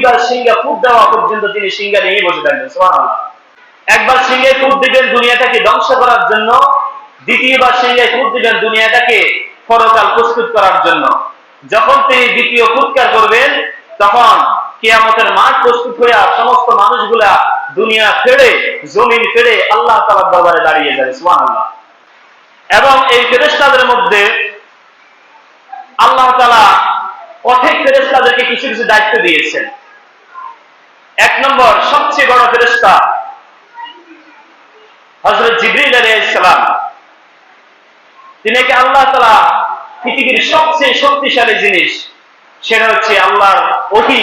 দুইবার সিংহা ফুট দেওয়া পর্যন্ত তিনি সিংহা নিয়ে বসে থাকবেন। সুবহানাল্লাহ। একবার সিংহায় ফুট দিবেন দুনিয়াটাকে ধ্বংস করার জন্য, দ্বিতীয়বার সিংহায় ফুট দিবেন দুনিয়াটাকে পরকাল প্রস্তুত করার জন্য। যখন তিনি দ্বিতীয় ফুৎকার করবেন তখন কিয়ামতের মাঠ প্রস্তুত হয়ে সমস্ত মানুষগুলা দুনিয়া ছেড়ে জমিন ছেড়ে আল্লাহ তাআলার দরবারে দাঁড়িয়ে যাবে। সুবহানাল্লাহ। এবং এই ফেরেশতাদের মধ্যে আল্লাহ তাআলা অনেক ফেরেশতাদেরকে কিছু কিছু দায়িত্ব দিয়েছেন। এক নম্বর সবচেয়ে বড় ফেরেশতা হযরত জিবরীল আলাইহিস সালাম। তিনাকে আল্লাহ তাআলা পৃথিবীর সবচেয়ে শক্তিশালী জিনিস সেটা হচ্ছে আল্লাহর ওহী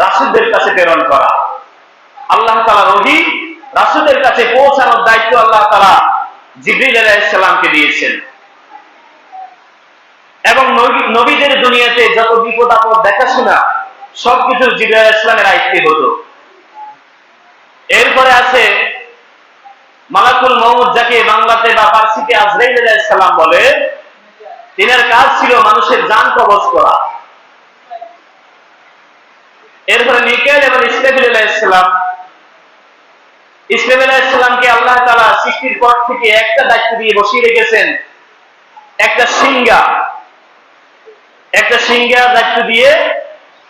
রাসূলদের কাছে প্রেরণ করা। আল্লাহ তাআলার ওহী রাসূলদের কাছে পৌঁছানোর দায়িত্ব আল্লাহ তাআলা জিবরীল আলাইহিস সালামকে দিয়েছেন। এবং নবীদের দুনিয়াতে যত বিপদ আপদ দেখাশোনা সবকিছু জিবরীল আলাইহিস সালামের দায়িত্বে হতো। এরপরে আছে মালাকুল মউত, যাকে বাংলাতে বা ফার্সিতে আজরাইল আলাইহিস সালাম বলে। তিনার কাজ ছিল মানুষের জান কবজ করা। এরপরে মিকাইল এবং ইসরাফিল আলাইহিস সালাম। ইসরাফিল আলাইহিস সালামকে আল্লাহ তাআলা সৃষ্টির পর থেকে একটা দায়িত্ব দিয়ে বসিয়ে রেখেছেন, একটা সিংহা দায়িত্ব দিয়ে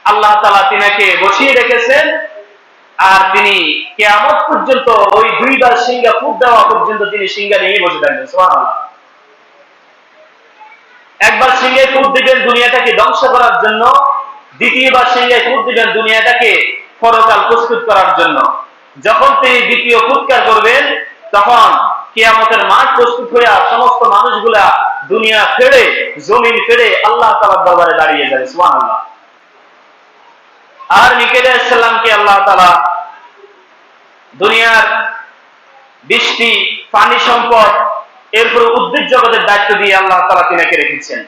আল্লাহ তাআলা তিনাকে বসিয়ে রেখেছেন। আর তিনি কিয়ামত পর্যন্ত ওই দুইবার সিংহা ফুট দেওয়া পর্যন্ত তিনি সিংহা নিয়ে বসে থাকবেন। সুবহানাল্লাহ। একবার সিংহায় ফুট দিবেন দুনিয়াটাকে ধ্বংস করার জন্য, দ্বিতীয়বার সিংহায় ফুট দিবেন দুনিয়াটাকে পরকাল প্রস্তুত করার জন্য। যখন তিনি দ্বিতীয় ফুৎকার করবেন তখন কিয়ামতের মাঠ প্রস্তুত হয়ে সমস্ত মানুষগুলা দুনিয়া ছেড়ে জমিন ছেড়ে আল্লাহ তাআলার দরবারে দাঁড়িয়ে যাবে। সুবহানাল্লাহ। আর মিকাইল আলাইহিস সালামকে আল্লাহ তাআলা দুনিয়ার বৃষ্টি, পানি সম্পদ, এরপর উদ্ভিদ জগতের দায়িত্ব দিয়ে আল্লাহ তাআলা তিনাকে রেখেছেন।